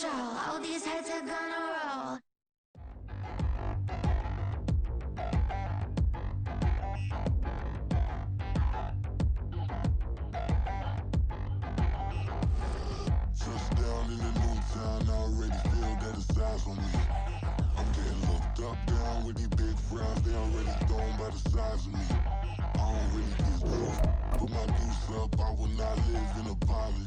control. All these heads are gonna roll. Touchdown in the new town, I already feel that it's eyes on me. I'm getting looked up, down with these big frowns, they already thrown by the size of me. I don't really get those, put my deuce up, I will not live in apology.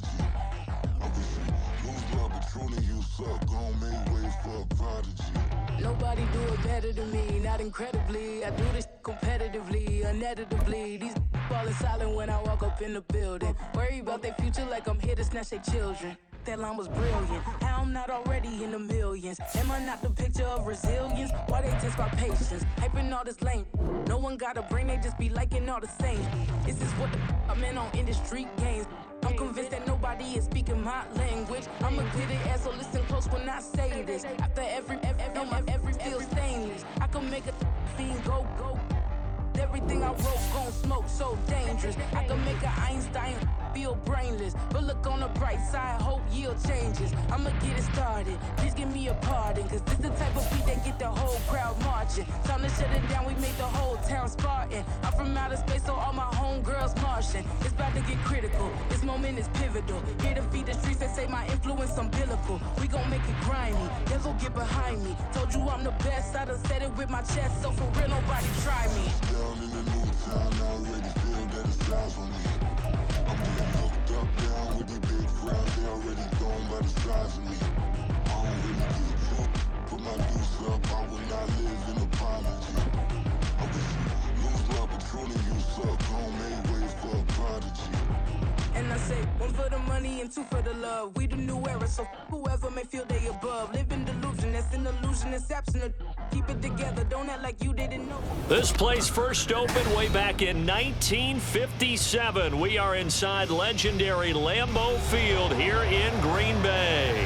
I wish you lose love, but truly you suck, gon' make way for a prodigy. Nobody do it better than me, not incredibly. I do this competitively, uneditably. These falling silent when I walk up in the building. Worry about their future like I'm here to snatch their children. That line was brilliant. How I'm not already in the millions? Am I not the picture of resilience? Why they test my patience? Hyping all this lame. No one got a brain, they just be liking all the same. This is what the I'm in on industry games. I'm convinced that nobody is speaking my language. I'ma get it ass, so listen close when I say this. After every feel stainless. I can make a fiend go. Everything I wrote gon' smoke, so dangerous. I can make an Einstein feel brainless. But look on the bright side, hope yield changes. I'ma get it started, please give me a pardon. Cause this the type of beat that get the whole crowd marching. Time to shut it down, we made the whole town Spartan. I'm from outer space, so all my homegirls Martian. It's about to get critical, this moment is pivotal. Here to feed the streets that say my influence umbilical. We gon' make it grimy, they'll go get behind me. Told you I'm the best, I done said it with my chest. So for real, nobody try me. Down in the new town, I already feel that it's eyes on me. I'm getting looked up, down with these big frowns, they already thrown by the size of me. I don't really get through, put my deuce up, I will not live in apology. I wish you lose love, but truly you suck, gon' make way for a prodigy. And I say, one for the money and two for the love. We the new era, so whoever may feel they above. Live in delusion, that's an illusion, it's absent. Keep it together, don't act like you didn't know. This place first opened way back in 1957. We are inside legendary Lambeau Field here in Green Bay.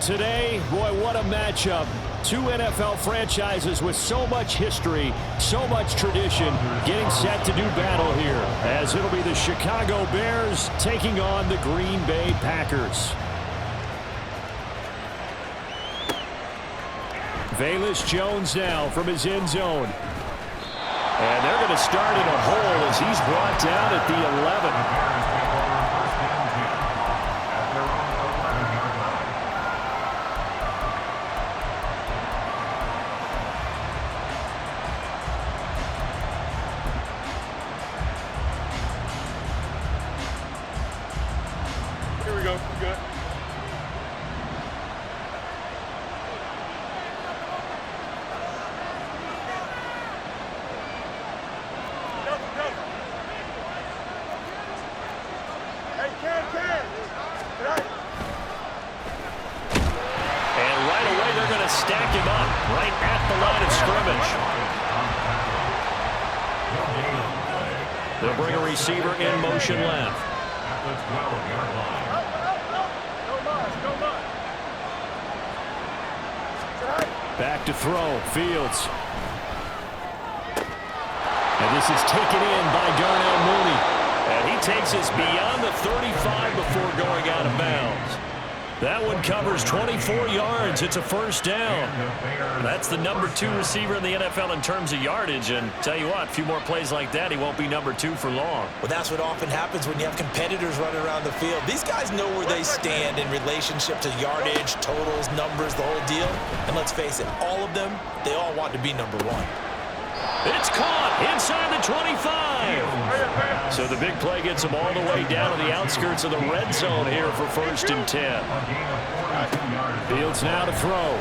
Today, boy, what a matchup. Two NFL franchises with so much history, so much tradition, getting set to do battle here, as it'll be the Chicago Bears taking on the Green Bay Packers. Velus Jones now from his end zone. And they're going to start in a hole as he's brought down at the 11. Stack him up right at the line of scrimmage. They'll bring a receiver in motion left. Back to throw, Fields. And this is taken in by Darnell Mooney. And he takes us beyond the 35 before going out of bounds. That one covers 24 yards. It's a first down. That's the number 2 receiver in the NFL in terms of yardage. And tell you what, a few more plays like that, he won't be number 2 for long. Well, that's what often happens when you have competitors running around the field. These guys know where they stand in relationship to yardage, totals, numbers, the whole deal. And let's face it, all of them, they all want to be number 1. It's caught inside the 25. So the big play gets them all the way down to the outskirts of the red zone here for 1st and 10. Fields now to throw.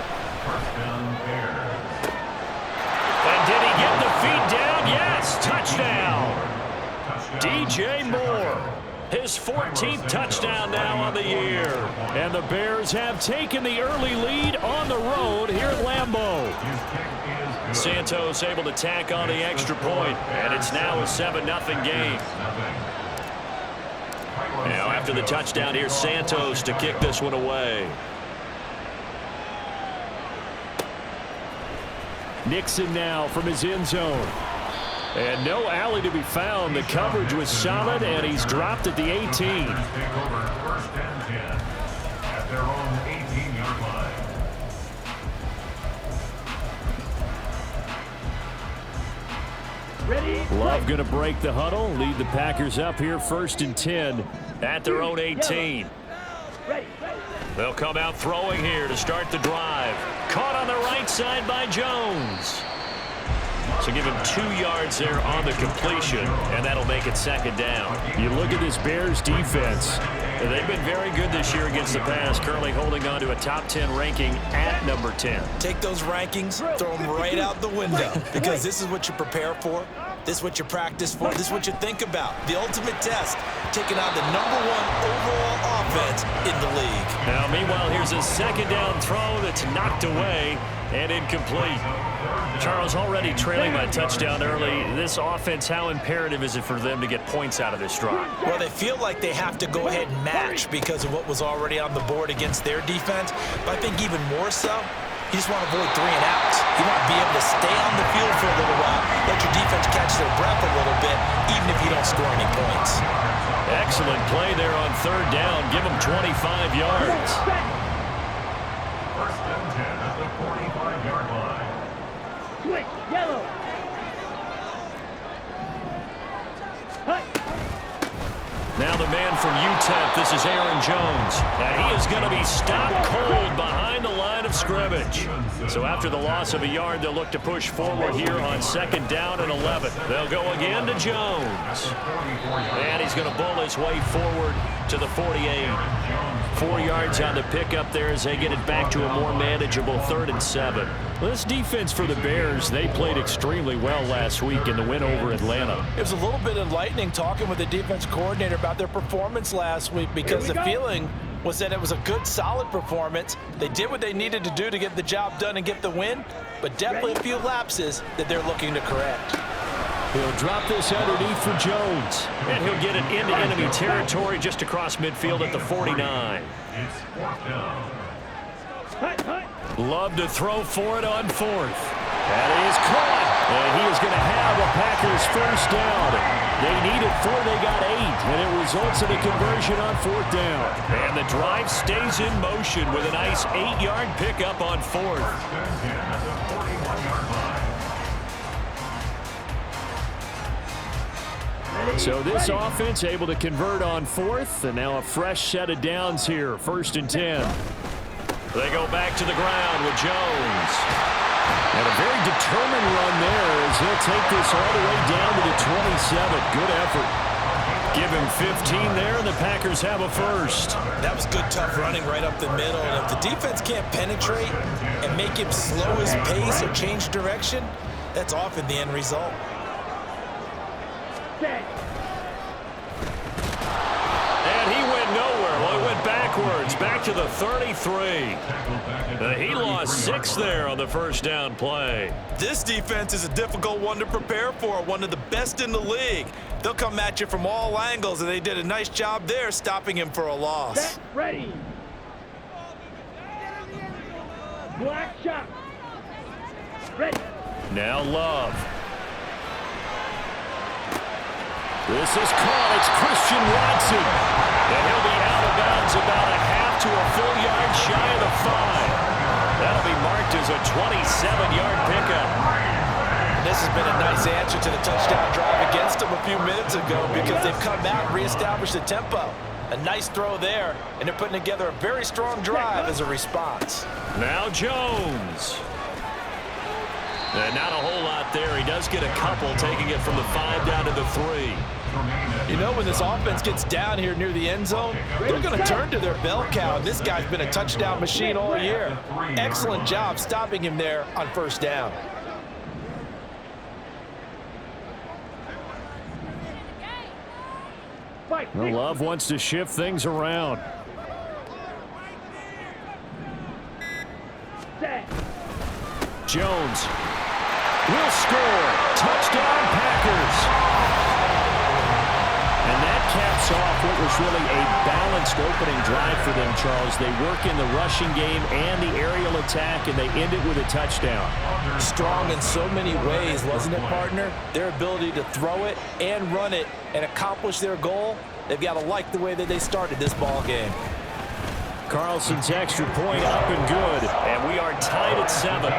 And did he get the feet down? Yes, touchdown. DJ Moore, his 14th touchdown now on the year. And the Bears have taken the early lead on the road here at Lambeau. Santos able to tack on the extra point, and it's now a 7-0 game. Now after the touchdown, here's Santos to kick this one away. Nixon now from his end zone. And no alley to be found. The coverage was solid, and he's dropped at the 18. Love going to break the huddle, lead the Packers up here 1st and 10 at their own 18. They'll come out throwing here to start the drive. Caught on the right side by Jones. So give him 2 yards there on the completion, and that'll make it 2nd down. You look at this Bears defense. They've been very good this year against the pass, currently holding on to a top 10 ranking at number 10. Take those rankings, throw them right out the window, because this is what you prepare for. This is what you practice for. This is what you think about. The ultimate test, taking on the #1 overall offense in the league. Now, meanwhile, here's a 2nd down throw that's knocked away and incomplete. Charles, already trailing by a touchdown early. This offense, how imperative is it for them to get points out of this drive? Well, they feel like they have to go ahead and match because of what was already on the board against their defense. But I think even more so, you just want to avoid 3 and outs. You want to be able to stay on the field for a little while, let your defense catch their breath a little bit, even if you don't score any points. Excellent play there on 3rd down. Give them 25 yards. 1st and 10 at the 45-yard line. Switch, yellow. Now the man from UTEP, this is Aaron Jones. And he is going to be stopped cold behind the line of scrimmage. So after the loss of a yard, they'll look to push forward here on 2nd down and 11. They'll go again to Jones. And he's going to bull his way forward to the 48. 4 yards on the pickup there as they get it back to a more manageable 3rd and 7. Well, this defense for the Bears, they played extremely well last week in the win over Atlanta. It was a little bit enlightening talking with the defense coordinator about their performance last week because the feeling was that it was a good, solid performance. They did what they needed to do to get the job done and get the win, but definitely a few lapses that they're looking to correct. He'll drop this underneath for Jones. And he'll get it into enemy territory just across midfield at the 49. It's 4th down. Love to throw for it on 4th. That is caught. And he is going to have a Packers 1st down. They needed 4, they got 8. And it results in a conversion on 4th down. And the drive stays in motion with a nice 8-yard pickup on 4th. 1st and 10 at the 41-yard line. So this offense able to convert on 4th, and now a fresh set of downs here, 1st and 10. They go back to the ground with Jones. And a very determined run there as he'll take this all the way down to the 27. Good effort. Give him 15 there, and the Packers have a 1st. That was good, tough running right up the middle. And if the defense can't penetrate and make him slow his pace or change direction, that's often the end result. And he went nowhere. Well, he went backwards, back to the 33. He lost 6 there on the 1st down play. This defense is a difficult one to prepare for, one of the best in the league. They'll come at you from all angles, and they did a nice job there stopping him for a loss. Set, ready. Black shot. Ready. Now Love. This is caught. It's Christian Watson. And he'll be out of bounds about a half to a full yard shy of the 5. That'll be marked as a 27-yard pickup. This has been a nice answer to the touchdown drive against them a few minutes ago because they've come out and reestablished the tempo. A nice throw there, and they're putting together a very strong drive as a response. Now Jones. And not a whole lot there. He does get a couple, taking it from the 5 down to the 3. You know, when this offense gets down here near the end zone, they're going to turn to their bell cow. And this guy's been a touchdown machine all year. Excellent job stopping him there on 1st down. Well, Love wants to shift things around. Jones will score. Touchdown, Packers. And that caps off what was really a balanced opening drive for them, Charles. They work in the rushing game and the aerial attack, and they end it with a touchdown. Strong in so many ways, wasn't it, partner? Their ability to throw it and run it and accomplish their goal, they've got to like the way that they started this ball game. Carlson's extra point up and good. And we are tied at 7.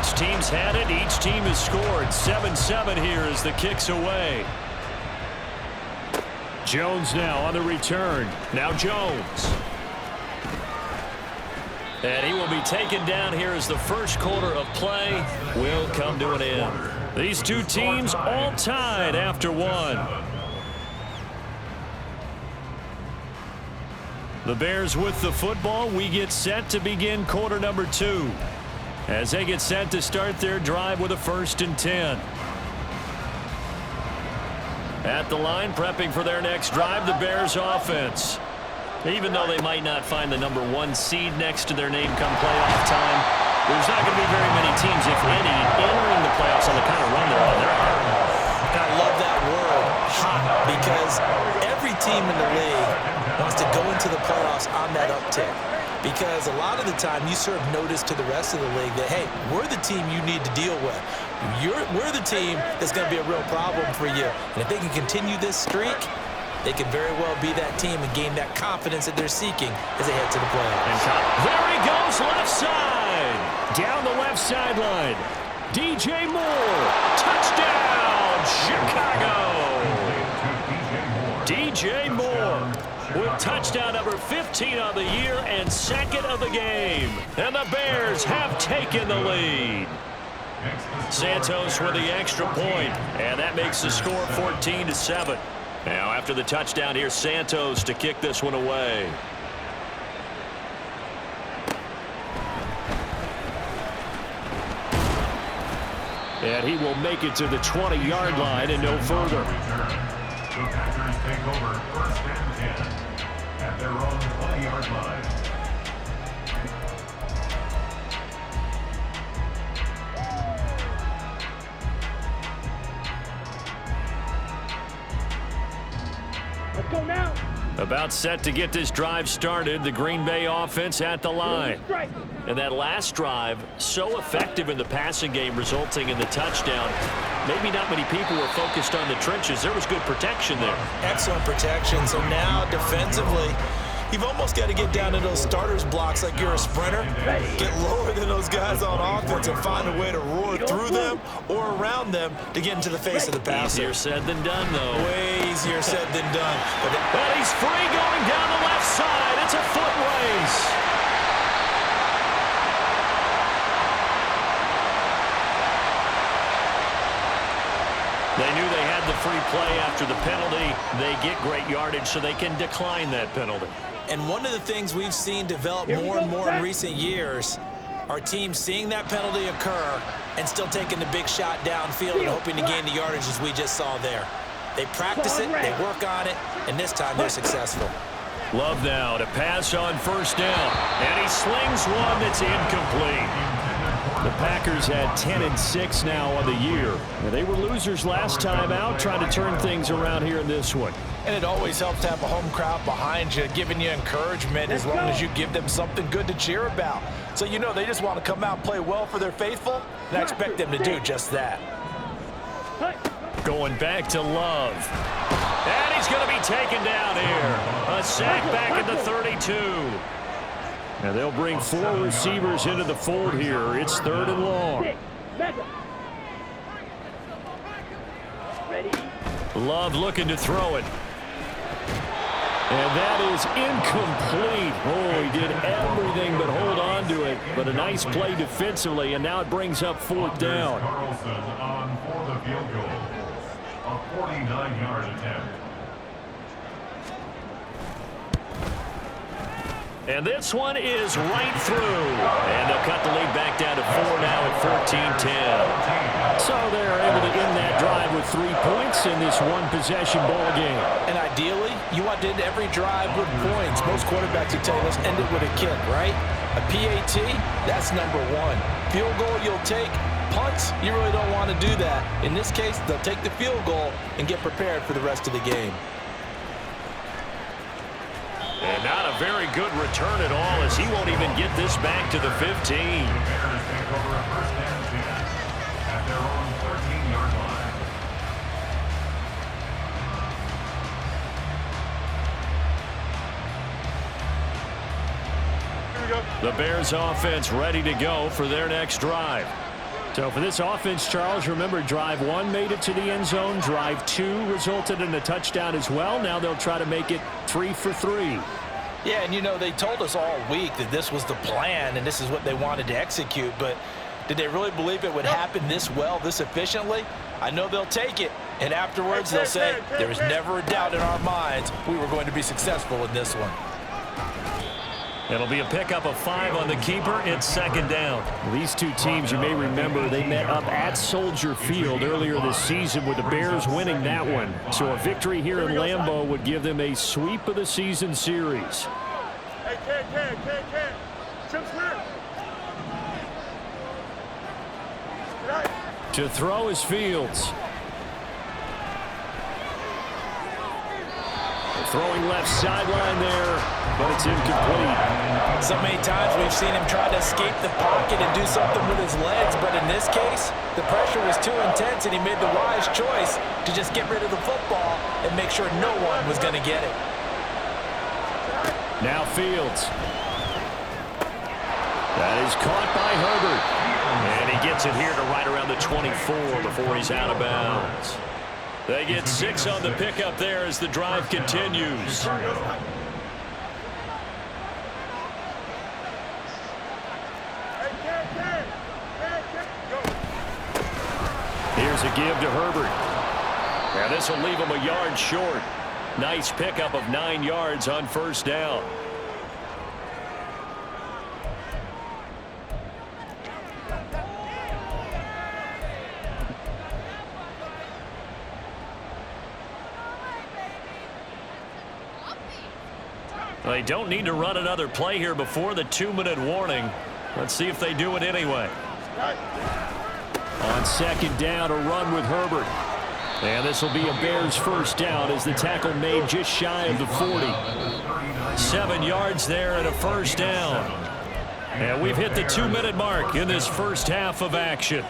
Each team's had it. Each team has scored. 7-7 here as the kick's away. Jones now on the return. Now Jones. And he will be taken down here as the first quarter of play will come to an end. These two teams all tied after one. The Bears with the football. We get set to begin quarter number 2 as they get set to start their drive with a 1st and 10. At the line, prepping for their next drive, the Bears offense. Even though they might not find the number 1 seed next to their name come playoff time, there's not going to be very many teams, if any, entering the playoffs on the kind of run they're on. They're hot. And I love that word, hot, because every team in the league wants to go into the playoffs on that uptick. Because a lot of the time you serve notice to the rest of the league that, hey, we're the team you need to deal with. We're the team that's going to be a real problem for you. And if they can continue this streak, they can very well be that team and gain that confidence that they're seeking as they head to the playoffs. There he goes, left side. Down the left sideline. DJ Moore. Touchdown, Chicago. DJ Moore with touchdown number 15 on the year and 2nd of the game. And the Bears have taken the lead. Santos with the extra point, and that makes the score 14-7. Now after the touchdown, here's Santos to kick this one away. And he will make it to the 20-yard line and no further. The Packers take over 1st and 10 at their own 20-yard line. Let's go now. About set to get this drive started. The Green Bay offense at the line. Strike. And that last drive, so effective in the passing game, resulting in the touchdown. Maybe not many people were focused on the trenches. There was good protection there. Excellent protection. So now defensively, you've almost got to get down to those starters blocks like you're a sprinter. Get lower than those guys on offense and find a way to roar through them or around them to get into the face of the passer. Easier said than done, though. Way easier said than done. But he's free going down the left side. It's a foot race. They knew they had the free play after the penalty. They get great yardage, so they can decline that penalty. And one of the things we've seen develop more and more in recent years are teams seeing that penalty occur and still taking the big shot downfield and hoping to gain the yardage as we just saw there. They practice it, they work on it, and this time they're successful. Love now to pass on 1st down. And he slings one that's incomplete. The Packers had 10-6 now on the year. They were losers last time out, trying to turn things around here in this one. And it always helps to have a home crowd behind you, giving you encouragement as long as you give them something good to cheer about. So you know they just want to come out and play well for their faithful, and I expect them to do just that. Going back to Love. And he's going to be taken down here. A sack back at the 32. And they'll bring 4 receivers into the fold here. It's 3rd and long. Love looking to throw it. And that is incomplete. Oh, he did everything but hold on to it. But a nice play defensively, and now it brings up 4th down. Carlson on for the field goal. A 49-yard attempt. And this one is right through. And they'll cut the lead back down to 4 now at 14-10. So they're able to end that drive with 3 points in this one-possession ball game. And ideally, you want to end every drive with points. Most quarterbacks will tell you, let's end it with a kick, right? A PAT, that's number 1. Field goal you'll take. Punts, you really don't want to do that. In this case, they'll take the field goal and get prepared for the rest of the game. And not a very good return at all, as he won't even get this back to the 15. Bears take over a 1st and 10 at their own 13-yard line. The Bears offense ready to go for their next drive. So for this offense, Charles, remember drive 1 made it to the end zone. Drive 2 resulted in a touchdown as well. Now they'll try to make it 3 for 3. Yeah, and you know, they told us all week that this was the plan and this is what they wanted to execute, but did they really believe it would happen this well, this efficiently? I know they'll take it, and afterwards they'll say, there was never a doubt in our minds we were going to be successful in this one. It'll be a pickup of 5 on the keeper. It's second down. These two teams, you may remember, they met up at Soldier Field earlier this season with the Bears winning that one. So a victory here in Lambeau would give them a sweep of the season series. Hey, Ken. Chip's clear. To throw is Fields. Throwing left sideline there, but it's incomplete. So many times we've seen him try to escape the pocket and do something with his legs, but in this case, the pressure was too intense and he made the wise choice to just get rid of the football and make sure no one was going to get it. Now Fields. That is caught by Herbert. And he gets it here to right around the 24 before he's out of bounds. They get 6 on the pickup there as the drive continues. Here's a give to Herbert. Now this will leave him a yard short. Nice pickup of 9 yards on first down. They don't need to run another play here before the 2-minute warning. Let's see if they do it anyway. On second down, a run with Herbert. And this will be a Bears first down as the tackle made just shy of the 40. 7 yards there and a first down. And we've hit the 2-minute mark in this first half of action.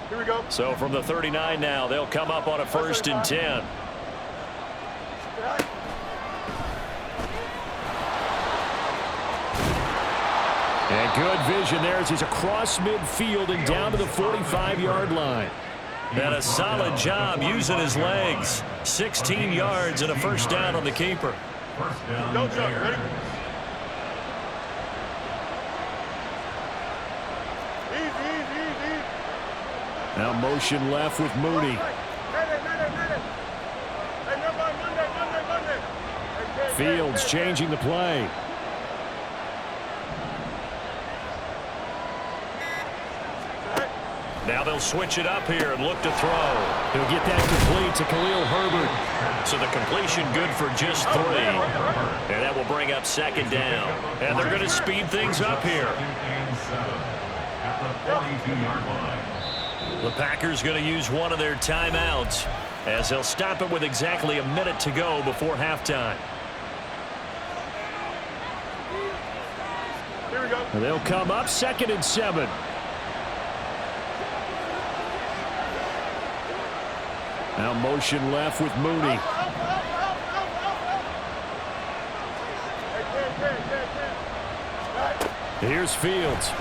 Here we go. So from the 39 now, they'll come up on a 1st and 10. And good vision there as he's across midfield and down to the 45-yard line. And a solid job using his legs. 16 yards and a first down on the keeper. First down. Don't jump, ready? Easy. Now motion left with Mooney. Fields changing the play. Now they'll switch it up here and look to throw. He'll get that complete to Khalil Herbert. So the completion good for just 3. And that will bring up second down. And they're going to speed things up here. At the 42-yard line. The Packers going to use one of their timeouts as they'll stop it with exactly a minute to go before halftime. Here we go. And they'll come up 2nd and 7. Now motion left with Mooney. Here's Fields.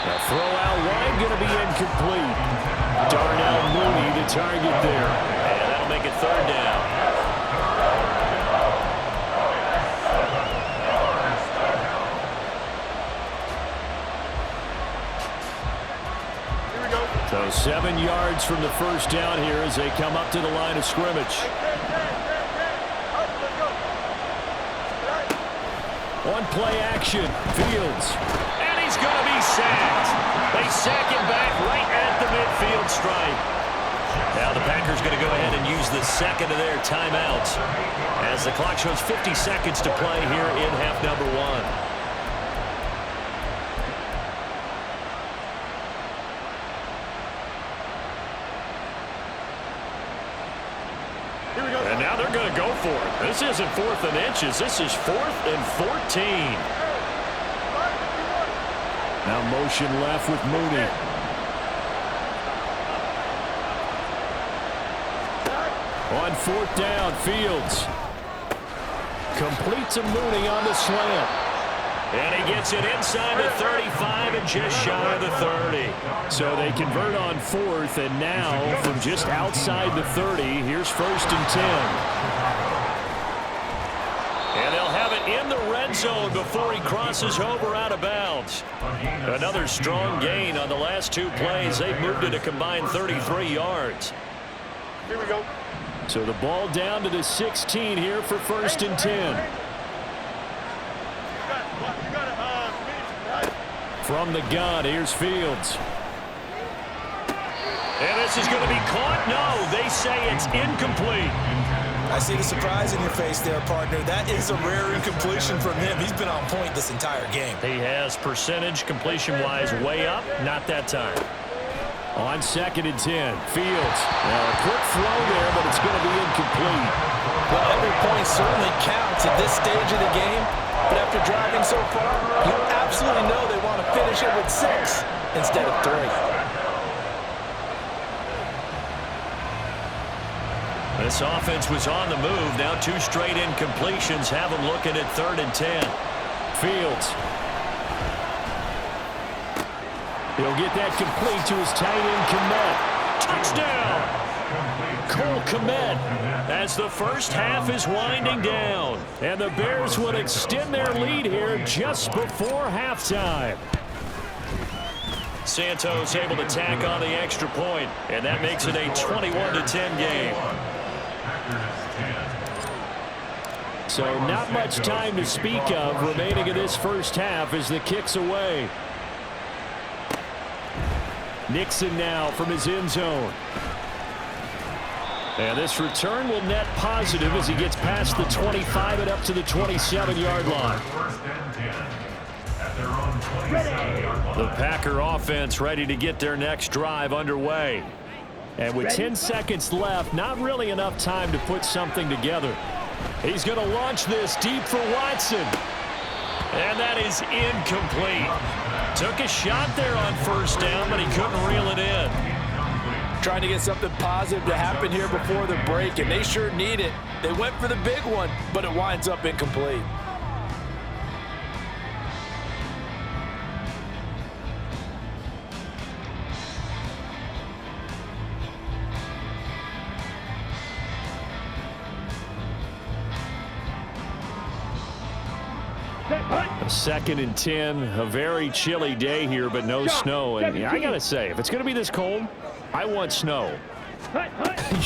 The throw out wide going to be incomplete. Darnell Mooney the target there. And that'll make it 3rd down. So 7 yards from the first down here as they come up to the line of scrimmage. On play action, Fields. And he's going to be sacked. They sack him back right at the midfield stripe. Now the Packers going to go ahead and use the second of their timeouts as the clock shows 50 seconds to play here in half number 1. And now they're going to go for it. This isn't 4th and inches. This is 4th and 14. Now motion left with Mooney. On 4th down, Fields completes to Mooney on the slant. And he gets it inside the 35 and just shy of the 30. So they convert on 4th, and now from just outside the 30, here's 1st and 10. And they'll have it in the red zone before he crosses over out of bounds. Another strong gain on the last 2 plays. They've moved it a combined 33 yards. Here we go. So the ball down to the 16 here for 1st and 10. From the gun, here's Fields. And this is going to be caught. No, they say it's incomplete. I see the surprise in your face there, partner. That is a rare incompletion from him. He's been on point this entire game. He has percentage completion-wise way up. Not that time. On 2nd and 10, Fields. Now a quick throw there, but it's going to be incomplete. Well, every point certainly counts at this stage of the game. But after driving so far, you absolutely know they want to finish it with 6 instead of 3. This offense was on the move. Now 2 straight incompletions have them looking at 3rd and 10. Fields. He'll get that complete to his tight end, Kmet. Touchdown! Cole Kmet as the first half is winding down. And the Bears will extend their lead here just before halftime. Santos able to tack on the extra point, and that makes it a 21-10 game. So not much time to speak of remaining in this first half as the kick's away. Nixon now from his end zone. And this return will net positive as he gets past the 25 and up to the 27-yard line. The Packer offense ready to get their next drive underway. And with 10 seconds left, not really enough time to put something together. He's going to launch this deep for Watson. And that is incomplete. Took a shot there on 1st down, but he couldn't reel it in. Trying to get something positive to happen here before the break, and they sure need it. They went for the big one, but it winds up incomplete. A 2nd and 10, a very chilly day here, but no snow. And I got to say, if it's going to be this cold, I want snow.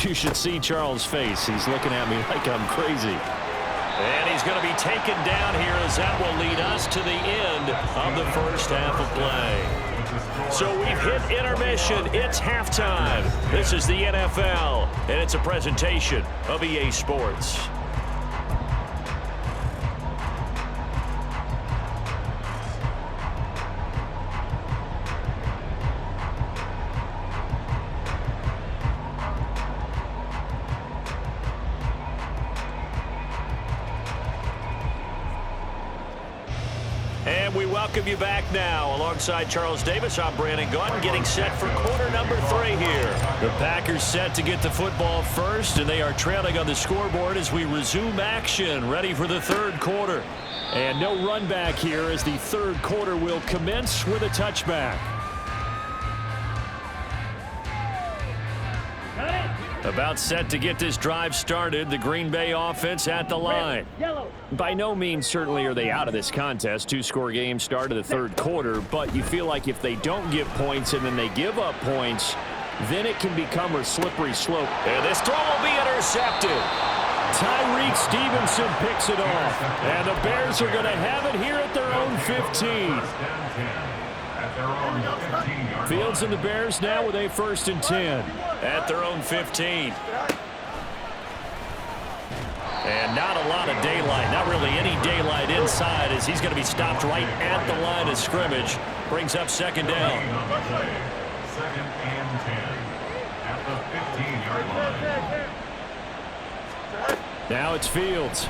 You should see Charles' face. He's looking at me like I'm crazy. And he's going to be taken down here as that will lead us to the end of the first half of play. So we've hit intermission. It's halftime. This is the NFL, and it's a presentation of EA Sports. And we welcome you back now. Alongside Charles Davis, I'm Brandon Gaudin, getting set for quarter number 3 here. The Packers set to get the football first, and they are trailing on the scoreboard as we resume action, ready for the 3rd quarter. And no run back here as the 3rd quarter will commence with a touchback. About set to get this drive started, the Green Bay offense at the line. By no means certainly are they out of this contest. 2-score game start of the 3rd quarter, but you feel like if they don't get points and then they give up points, then it can become a slippery slope. And this throw will be intercepted. Tyreek Stevenson picks it off, and the Bears are going to have it here at their own 15. Fields and the Bears now with a 1st and 10. At their own 15. And not a lot of daylight, not really any daylight inside as he's going to be stopped right at the line of scrimmage. Brings up 2nd down. 2nd and 10 at the 15-yard line. Now it's Fields.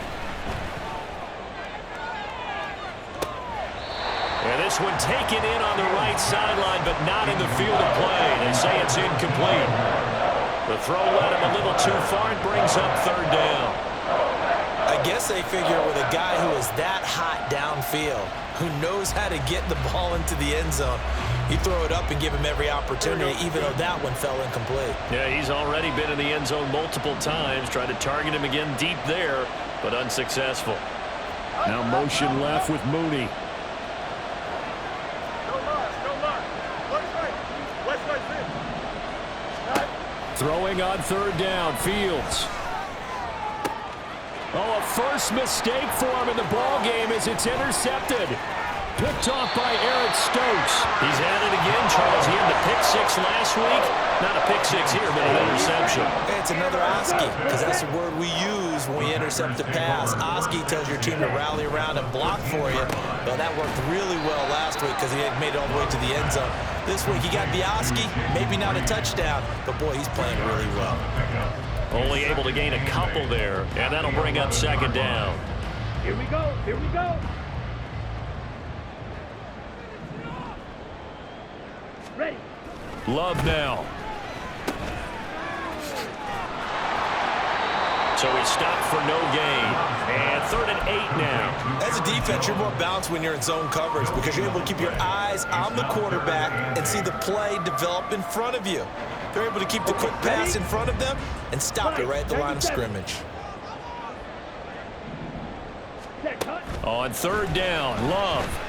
And this one taken in on the right sideline, but not in the field of play. They say it's incomplete. The throw led him a little too far and brings up third down. I guess they figure with a guy who is that hot downfield, who knows how to get the ball into the end zone, you throw it up and give him every opportunity, even though that one fell incomplete. Yeah, he's already been in the end zone multiple times, tried to target him again deep there, but unsuccessful. Now motion left with Mooney. Throwing on third down, Fields. Oh, a first mistake for him in the ball game as it's intercepted. Picked off by Eric Stokes. He's at it again, Charles. He had the pick six last week. Not a pick six here, but an interception. It's another Oski, because that's the word we use when we intercept a pass. Oski tells your team to rally around and block for you. Well, that worked really well last week because he had made it all the way to the end zone. This week he got the Oski, maybe not a touchdown, but boy, he's playing really well. Only able to gain a couple there, and that'll bring up second down. Here we go. Here we go. Ready. Love now. So he stopped for no gain. And 3rd and 8 now. As a defense, you're more balanced when you're in zone coverage because you're able to keep your eyes on the quarterback and see the play develop in front of you. They're able to keep the quick pass in front of them and stop it right at the line of scrimmage. On 3rd down, Love.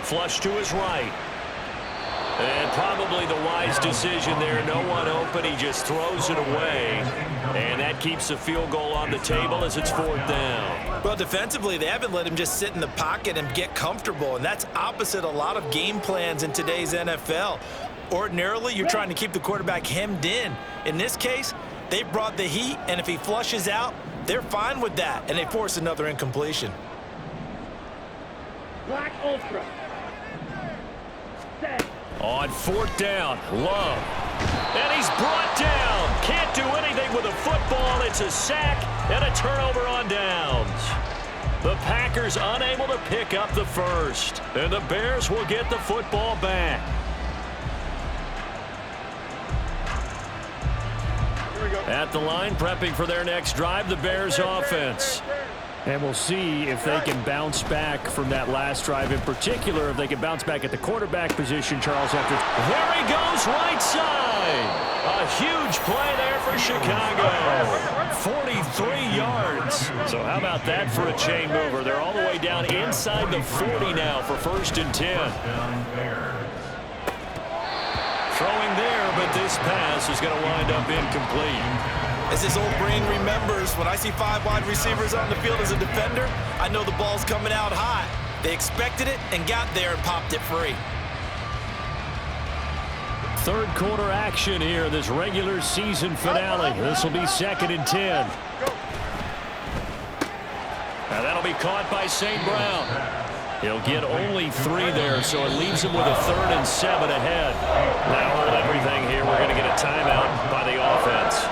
Flush to his right. And probably the wise decision there. No one open. He just throws it away. And that keeps the field goal on the table as it's 4th down. Well, defensively, they haven't let him just sit in the pocket and get comfortable. And that's opposite a lot of game plans in today's NFL. Ordinarily, you're trying to keep the quarterback hemmed in. In this case, they brought the heat, and if he flushes out, they're fine with that, and they force another incompletion. Black Ultra. Set. On 4th down, Love. And he's brought down. Can't do anything with a football. It's a sack and a turnover on downs. The Packers unable to pick up the first. And the Bears will get the football back. At the line, prepping for their next drive, the Bears offense. And we'll see if they can bounce back from that last drive. In particular, if they can bounce back at the quarterback position, Charles, after. There he goes, right side. A huge play there for Chicago. 43 yards. So how about that for a chain mover? They're all the way down inside the 40 now for 1st and 10. Throwing there, but this pass is going to wind up incomplete. As his old brain remembers, when I see 5 wide receivers on the field as a defender, I know the ball's coming out hot. They expected it and got there and popped it free. 3rd quarter action here, this regular season finale. This will be 2nd and 10. Now that'll be caught by St. Brown. He'll get only 3 there, so it leaves him with a 3rd and 7 ahead. Now hold everything here. We're going to get a timeout by the offense.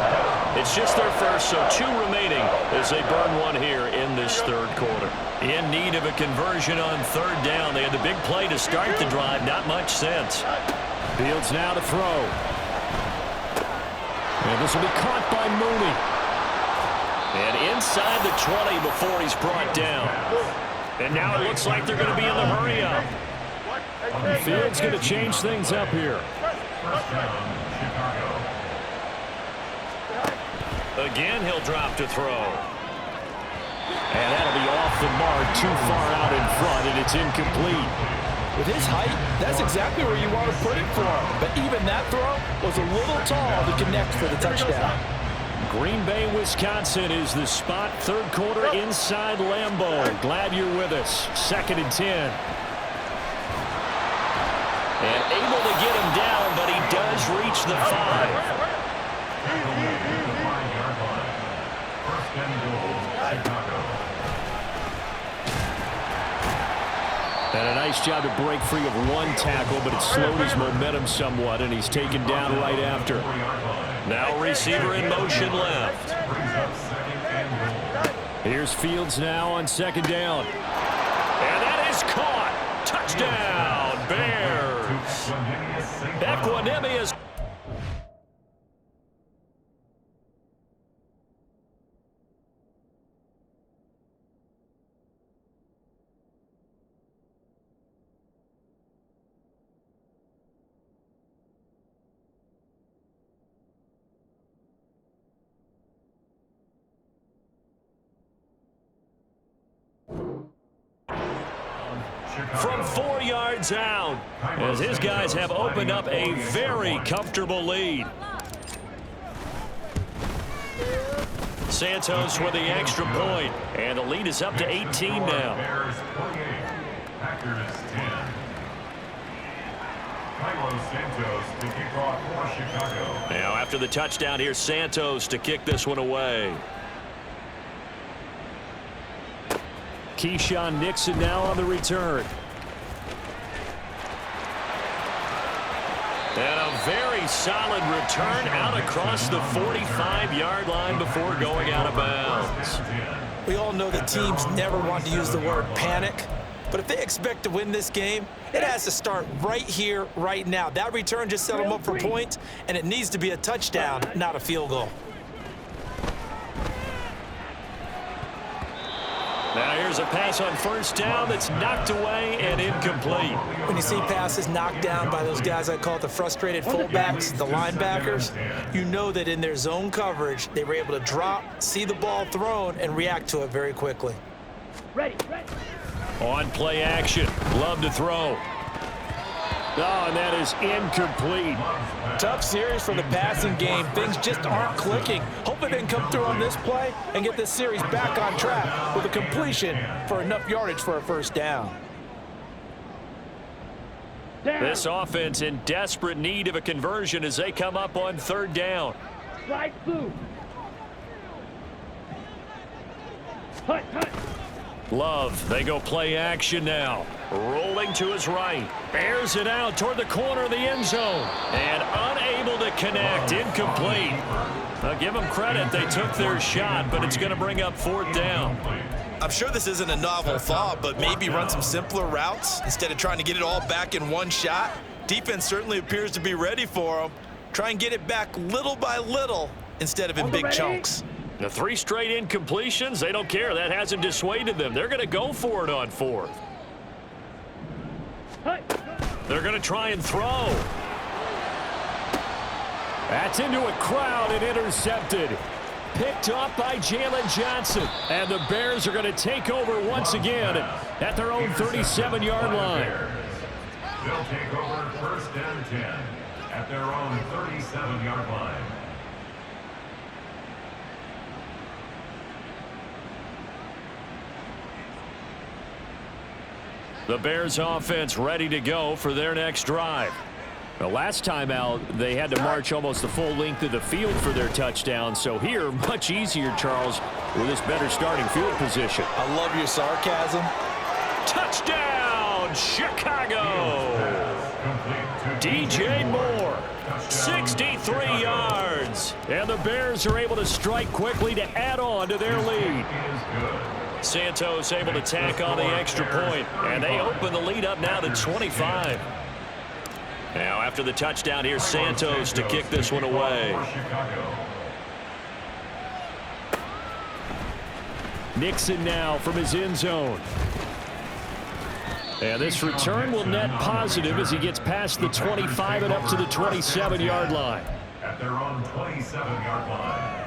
It's just their first, so 2 remaining as they burn 1 here in this 3rd quarter. In need of a conversion on 3rd down. They had the big play to start the drive. Not much sense. Fields now to throw. And this will be caught by Mooney. And inside the 20 before he's brought down. And now it looks like they're going to be in the hurry-up. Fields going to change things up here. Again, he'll drop to throw. And that'll be off the mark, too far out in front, and it's incomplete. With his height, that's exactly where you want to put it for him. But even that throw was a little tall to connect for the touchdown. Green Bay, Wisconsin is the spot. 3rd quarter inside Lambeau. Glad you're with us. 2nd and 10. And able to get him down, but he does reach the 5. And a nice job to break free of 1 tackle, but it slowed his momentum somewhat, and he's taken down right after. Now receiver in motion left. Here's Fields now on 2nd down. And that is caught. Touchdown, Bears. Equanimous. from 4 yards out, as his guys have opened up a very comfortable lead. Santos with the extra point, and the lead is up to 18 now. Bears 48, Packers 10. Santos to kick off for Chicago. Now after the touchdown, here's Santos to kick this one away. Keyshawn Nixon now on the return. And a very solid return out across the 45-yard line before going out of bounds. We all know that teams never want to use the word panic, but if they expect to win this game, it has to start right here, right now. That return just set them up for points, and it needs to be a touchdown, not a field goal. Now here's a pass on first down that's knocked away and incomplete. When you see passes knocked down by those guys I call the frustrated fullbacks, the linebackers, you know that in their zone coverage, they were able to drop, see the ball thrown, and react to it very quickly. Ready. On play action. Love to throw. Oh, and that is incomplete. Tough series for the passing game. Things just aren't clicking. Hopefully they can come through on this play and get this series back on track with a completion for enough yardage for a first down. This offense in desperate need of a conversion as they come up on third down. Slide through. Hut. Love, they go play action now. Rolling to his right. Bears it out toward the corner of the end zone. And unable to connect. Incomplete. I'll give them credit. They took their shot, but it's going to bring up fourth down. I'm sure this isn't a novel thought, but maybe run some simpler routes instead of trying to get it all back in one shot. Defense certainly appears to be ready for them. Try and get it back little by little instead of in big chunks. The 3 straight incompletions, they don't care. That hasn't dissuaded them. They're going to go for it on fourth. They're going to try and throw. That's into a crowd and intercepted. Picked up by Jalen Johnson. And the Bears are going to take over once again at their own 37-yard line. They'll take over first and 10 at their own 37-yard line. The Bears offense ready to go for their next drive. The last time out, they had to march almost the full length of the field for their touchdown. So here, much easier, Charles, with this better starting field position. I love your sarcasm. Touchdown, Chicago! DJ Moore, 63 yards. And the Bears are able to strike quickly to add on to their lead. Santos able to tack on the extra point, and they open the lead up now to 25. Now after the touchdown, here's Santos to kick this one away. Nixon now from his end zone. And this return will net positive as he gets past the 25 and up to the 27-yard line. At their own 27-yard line.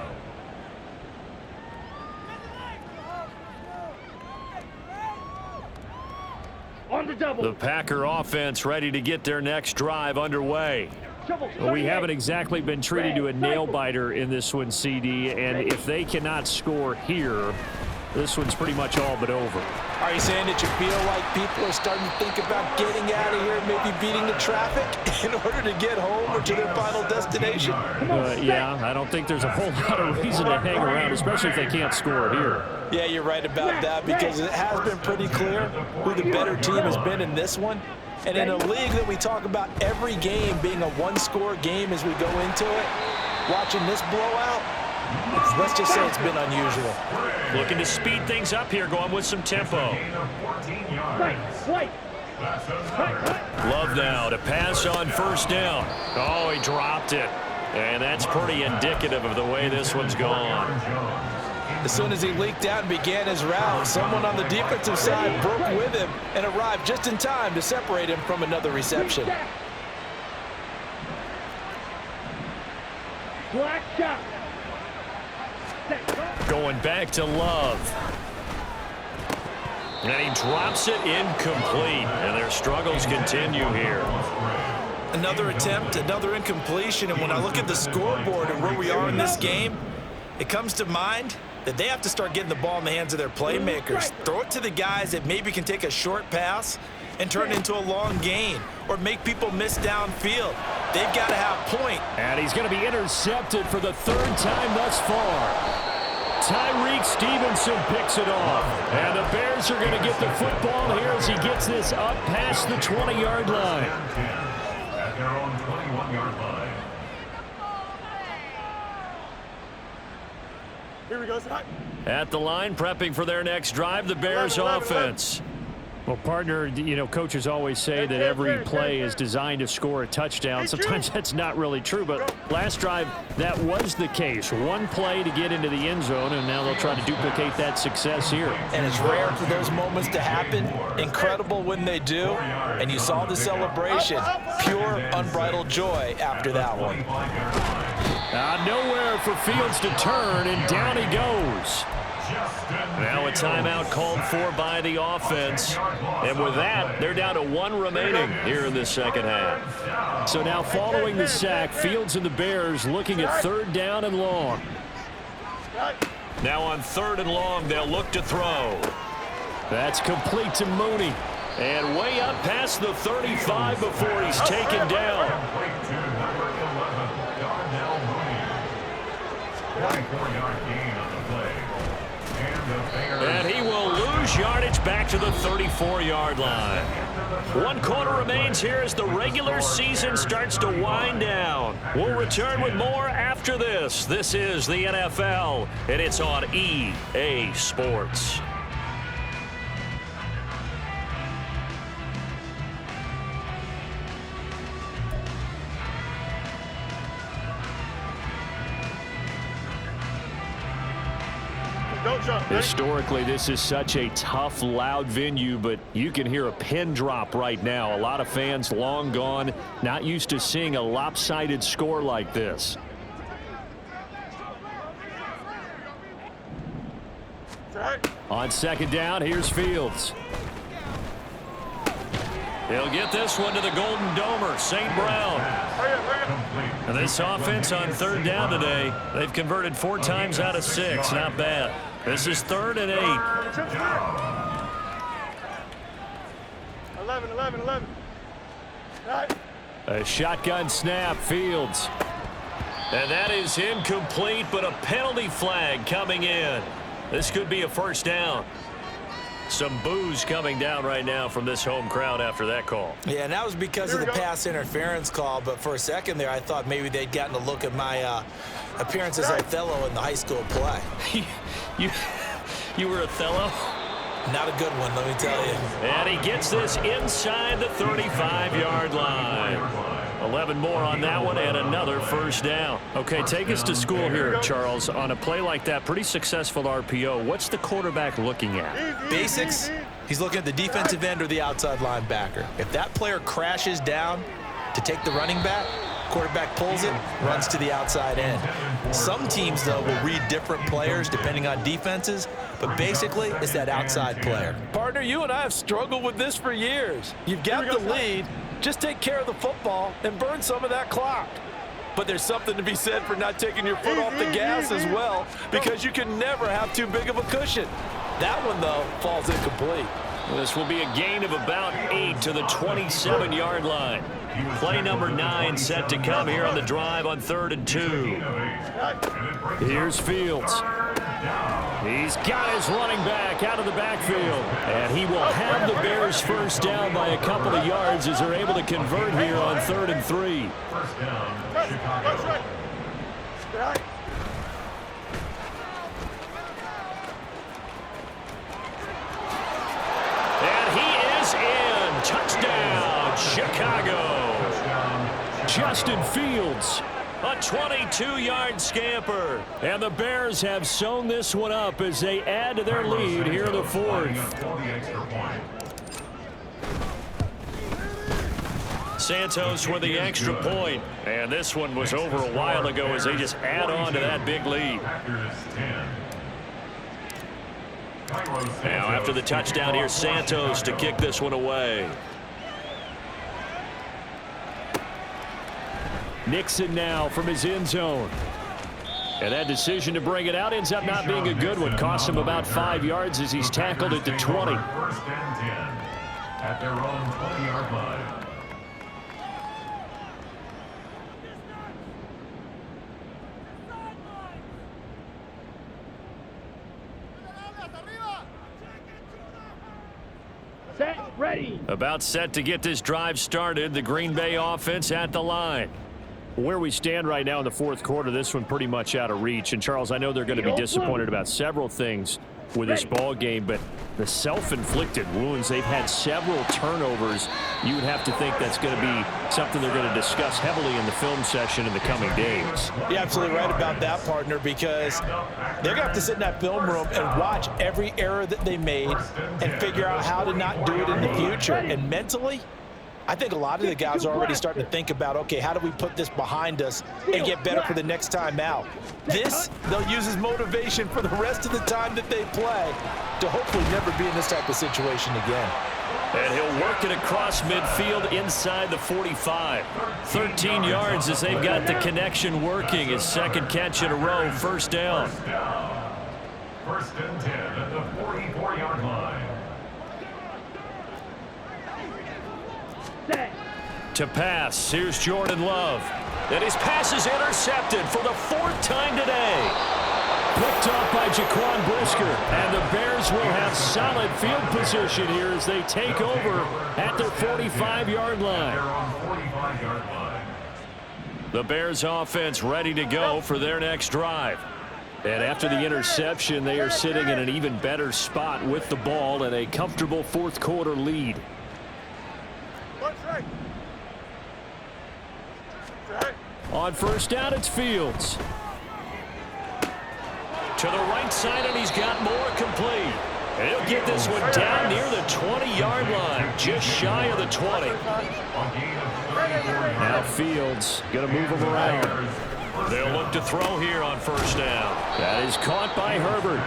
On the double. The Packer offense ready to get their next drive underway. Well, we haven't exactly been treated to a nail-biter in this one, CD, and if they cannot score here, this one's pretty much all but over. Are you saying that you feel like people are starting to think about getting out of here, maybe beating the traffic in order to get home or to their final destination? Yeah, I don't think there's a whole lot of reason to hang around, especially if they can't score here. Yeah, you're right about that, because it has been pretty clear who the better team has been in this one. And in a league that we talk about every game being a one-score game as we go into it, watching this blowout, let's just say it's been unusual. Looking to speed things up here, going with some tempo. Love now to pass on first down. Oh, he dropped it. And that's pretty indicative of the way this one's gone. As soon as he leaked out and began his route, someone on the defensive side broke with him and arrived just in time to separate him from another reception. Black shot. Going back to Love. And he drops it incomplete, and their struggles continue here. Another attempt, another incompletion, and when I look at the scoreboard and where we are in this game, it comes to mind that they have to start getting the ball in the hands of their playmakers. Throw it to the guys that maybe can take a short pass and turn it into a long gain or make people miss downfield. They've got to have point. And he's going to be intercepted for the third time thus far. Tyreek Stevenson picks it off. And the Bears are going to get the football here as he gets this up past the 20-yard line. At their own 21-yard line. Here we go, Scott. At the line, prepping for their next drive, the Bears offense. Well, partner, you know, coaches always say that every play is designed to score a touchdown. Sometimes that's not really true, but last drive, that was the case. One play to get into the end zone, and now they'll try to duplicate that success here. And it's rare for those moments to happen. Incredible when they do. And you saw the celebration. Pure, unbridled joy after that one. Nowhere for Fields to turn, and down he goes. Now a timeout called for by the offense. And with that, they're down to one remaining here in the second half. So now following the sack, Fields and the Bears looking at third down and long. Now on third and long, they'll look to throw. That's complete to Mooney. And way up past the 35 before he's taken down. 24-yard gain on the play. And he will lose yardage back to the 34-yard line. 1 quarter remains here as the regular season starts to wind down. We'll return with more after this. This is the NFL, and it's on EA Sports. Historically, this is such a tough, loud venue, but you can hear a pin drop right now. A lot of fans long gone, not used to seeing a lopsided score like this. On second down, here's Fields. He'll get this one to the Golden Domer, St. Brown. And this offense on third down today, they've converted 4 times out of 6. Not bad. This is 3rd and 8. 11. A shotgun snap, Fields. And that is incomplete, but a penalty flag coming in. This could be a first down. Some boos coming down right now from this home crowd after that call. Yeah, and that was because of the pass interference call, but for a second there I thought maybe they'd gotten a look at my appearance as Othello in the high school play. You were Othello? Not a good one, let me tell you. And he gets this inside the 35-yard line. 11 more on that one and another first down. Okay, take us to school here, Charles. On a play like that, pretty successful RPO. What's the quarterback looking at? Basics. He's looking at the defensive end or the outside linebacker. If that player crashes down to take the running back, quarterback pulls it, runs to the outside end. Some teams, though, will read different players depending on defenses, but basically it's that outside player. Partner, you and I have struggled with this for years. You've got the lead. Just take care of the football and burn some of that clock. But there's something to be said for not taking your foot off the gas as well, because you can never have too big of a cushion. That one, though, falls incomplete. This will be a gain of about 8 to the 27-yard line. Play number 9 set to come here on the drive on 3rd and 2. Here's Fields. He's got his running back out of the backfield. And he will have the Bears first down by a couple of yards as they're able to convert here on 3rd and 3. First down, Chicago. And he is in. Touchdown, Chicago. Justin Fields. A 22-yard scamper. And the Bears have sewn this one up as they add to their lead here in the 4th. Santos with the extra point. And this one was over a while ago as they just add on to that big lead. Now after the touchdown, here's Santos to kick this one away. Nixon now from his end zone. And that decision to bring it out ends up not being a good one. Costs him about 5 yards as he's tackled at the 20. First and 10 at their own 20-yard line. Set, ready. About set to get this drive started. The Green Bay offense at the line. Where we stand right now in the fourth quarter, this one pretty much out of reach. And, Charles, I know they're going to be disappointed about several things with this ball game, but the self-inflicted wounds, they've had several turnovers. You would have to think that's going to be something they're going to discuss heavily in the film session in the coming days. You're absolutely right about that, partner, because they're going to have to sit in that film room and watch every error that they made and figure out how to not do it in the future. And mentally, I think a lot of the guys are already starting to think about, okay, how do we put this behind us and get better for the next time out? This, they'll use as motivation for the rest of the time that they play to hopefully never be in this type of situation again. And he'll work it across midfield inside the 45. 13 yards as they've got the connection working. His second catch in a row, first down. First and 10 at the 44-yard line. To pass, here's Jordan Love. And his pass is intercepted for the 4th time today. Picked off by Jaquan Brisker. And the Bears will have solid field position here as they take over at their 45-yard line. The Bears offense ready to go for their next drive. And after the interception, they are sitting in an even better spot with the ball and a comfortable fourth quarter lead. On first down, it's Fields. To the right side, and he's got more complete. And he'll get this one down near the 20-yard line, just shy of the 20. Now Fields going to move him around. They'll look to throw here on first down. That is caught by Herbert.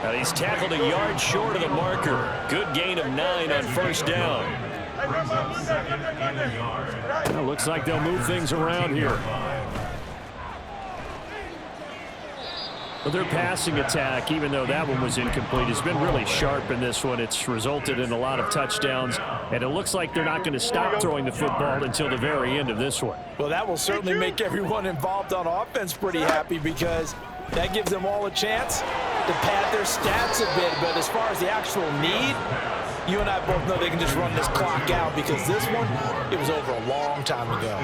And he's tackled a yard short of the marker. Good gain of 9 on first down. Well, looks like they'll move things around here. But their passing attack, even though that one was incomplete, has been really sharp in this one. It's resulted in a lot of touchdowns, and it looks like they're not going to stop throwing the football until the very end of this one. Well, that will certainly make everyone involved on offense pretty happy because that gives them all a chance to pad their stats a bit. But as far as the actual need, you and I both know they can just run this clock out because this one, it was over a long time ago.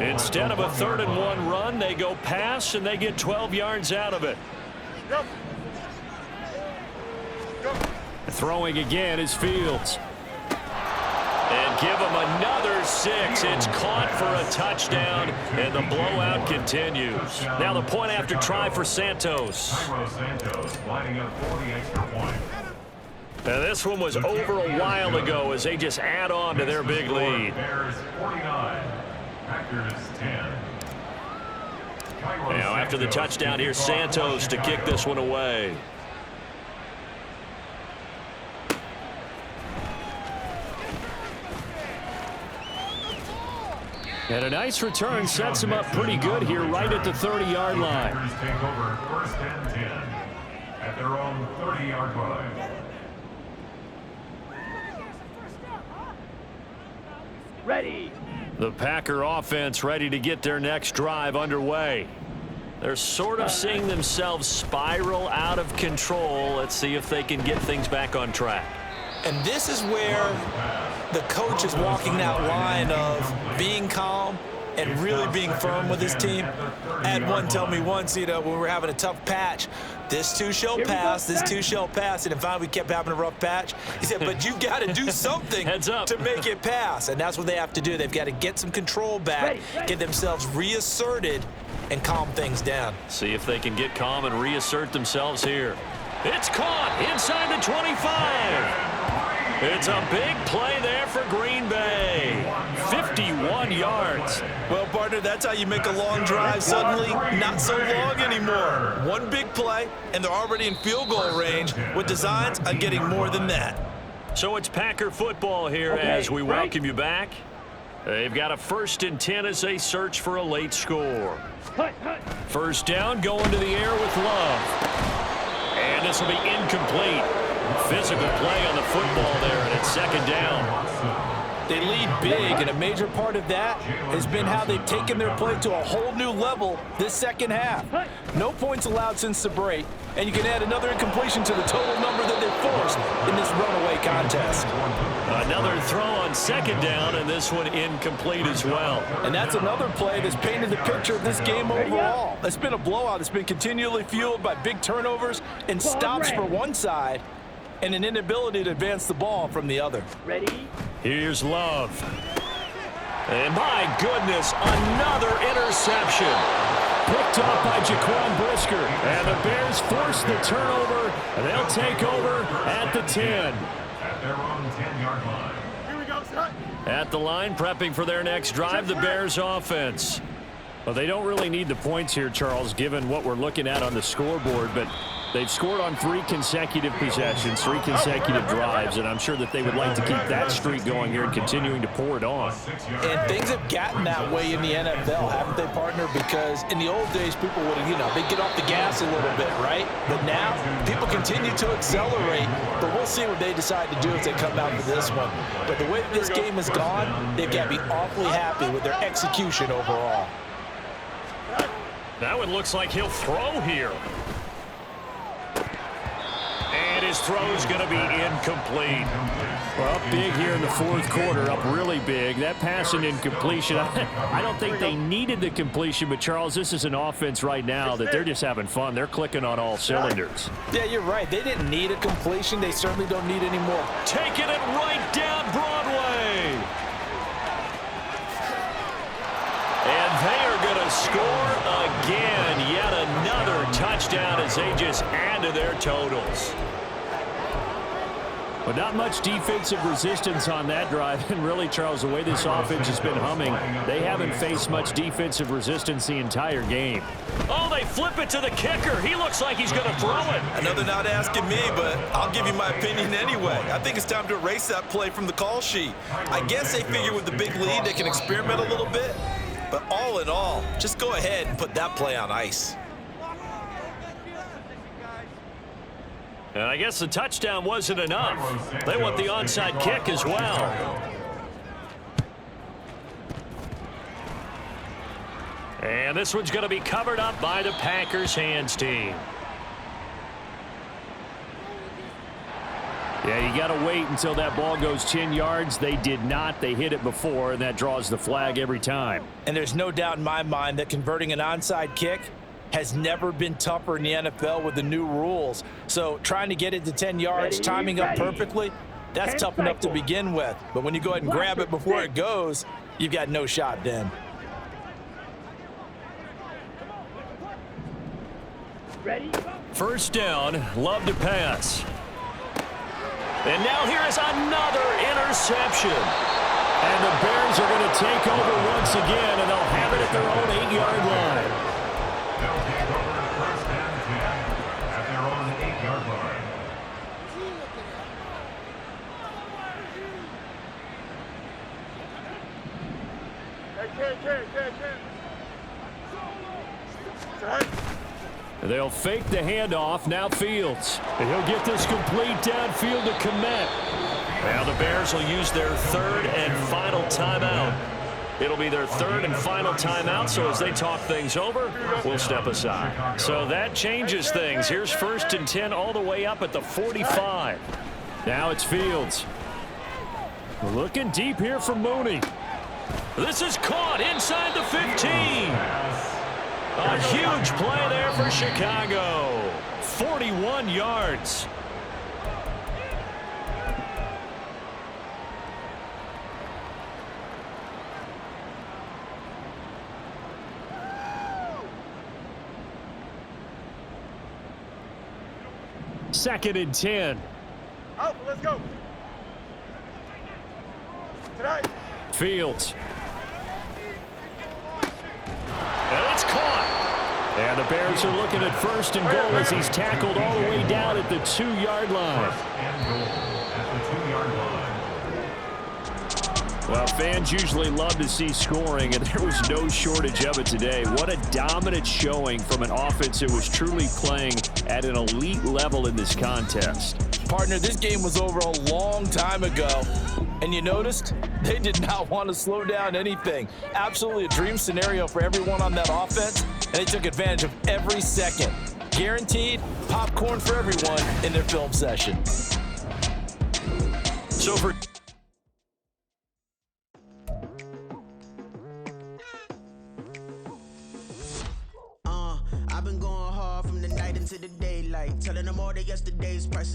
Instead of a 3rd and 1 run, they go pass, and they get 12 yards out of it. Throwing again is Fields. And give him another 6. It's caught for a touchdown, and the blowout continues. Now the point after try for Santos. Santos lining up for the extra point. Now this one was over a while ago as they just add on to their big lead. Bears 49, Packers 10. Now after the touchdown, here's Santos to kick this one away. And a nice return sets him up pretty good here right at the 30-yard line. Packers take over first and 10 at their own 30-yard line. Ready. The Packer offense ready to get their next drive underway. They're sort of seeing themselves spiral out of control. Let's see if they can get things back on track. And this is where the coach is walking that line of being calm and really being firm with his team. I had one tell me once, when we were having a tough patch, this too shall pass, this too shall pass. And finally we kept having a rough patch. He said, but you got to do something to make it pass. And that's what they have to do. They've got to get some control back, get themselves reasserted, and calm things down. See if they can get calm and reassert themselves here. It's caught inside the 25. It's a big play there for Green Bay. 51 yards. Well, partner, partner, that's how you make a long drive suddenly not so long anymore. One big play, and they're already in field goal range with designs on getting more than that. So it's Packer football here as we welcome you back. They've got a 1st and 10 as they search for a late score. First down, going to the air with Love. And this will be incomplete. Physical play on the football there, and it's 2nd down. They lead big, and a major part of that has been how they've taken their play to a whole new level this second half. No points allowed since the break, and you can add another incompletion to the total number that they forced in this runaway contest. Another throw on 2nd down, and this one incomplete as well. And that's another play that's painted the picture of this game overall. It's been a blowout. It's been continually fueled by big turnovers and stops for one side and an inability to advance the ball from the other. Ready? Here's Love. And my goodness, another interception. Picked off by Jaquan Brisker. And the Bears force the turnover, and they'll take over at the 10. At their own 10-yard line. Here we go, son. At the line, prepping for their next drive, the Bears offense. Well, they don't really need the points here, Charles, given what we're looking at on the scoreboard, but they've scored on 3 consecutive possessions, 3 consecutive drives, and I'm sure that they would like to keep that streak going here and continuing to pour it on. And things have gotten that way in the NFL, haven't they, partner? Because in the old days, people would, they'd get off the gas a little bit, right? But now, people continue to accelerate, but we'll see what they decide to do if they come out for this one. But the way this game has gone, they've got to be awfully happy with their execution overall. That one looks like he'll throw here. And his throw's going to be incomplete. Well, up big here in the 4th quarter, up really big. That pass and incompletion, I don't think they needed the completion, but Charles, this is an offense right now that they're just having fun. They're clicking on all cylinders. Yeah, you're right. They didn't need a completion. They certainly don't need any more. Taking it right down Broadway. And they are going to score again. Yet another touchdown as they just add to their totals. But not much defensive resistance on that drive. And really, Charles, the way this offense has been humming, they haven't faced much defensive resistance the entire game. Oh, they flip it to the kicker. He looks like he's going to throw it. I know they're not asking me, but I'll give you my opinion anyway. I think it's time to erase that play from the call sheet. I guess they figure with the big lead they can experiment a little bit. But all in all, just go ahead and put that play on ice. And I guess the touchdown wasn't enough. They want the onside kick as well. And this one's going to be covered up by the Packers hands team. Yeah, you got to wait until that ball goes 10 yards. They did not. They hit it before, and that draws the flag every time. And there's no doubt in my mind that converting an onside kick has never been tougher in the NFL with the new rules. So trying to get it to 10 yards, timing up perfectly, that's tough enough to begin with. But when you go ahead and grab it before it goes, you've got no shot then. Ready? First down, Love to pass. And now here is another interception. And the Bears are going to take over once again, and they'll have it at their own 8-yard line. They'll take over 1st and 10 at their own 8-yard line. They'll fake the handoff. Now Fields. And he'll get this complete downfield to Komet. Now the Bears will use their 3rd and final timeout. It'll be their 3rd and final timeout, so as they talk things over, we'll step aside. So that changes things. Here's 1st and 10 all the way up at the 45. Now it's Fields. Looking deep here for Mooney. This is caught inside the 15. A huge play there for Chicago. 41 yards. Second and 10. Alpha, let's go. Tonight. Fields. And the Bears are looking at 1st and goal as he's tackled all the way down at the 2-yard line. 1st and goal at the 2-yard line. Well, fans usually love to see scoring, and there was no shortage of it today. What a dominant showing from an offense that was truly playing at an elite level in this contest. Partner, this game was over a long time ago, and you noticed they did not want to slow down anything. Absolutely a dream scenario for everyone on that offense, and they took advantage of every second. Guaranteed popcorn for everyone in their film session. So for I've been going hard from the night into the daylight, telling them all that yesterday's prices.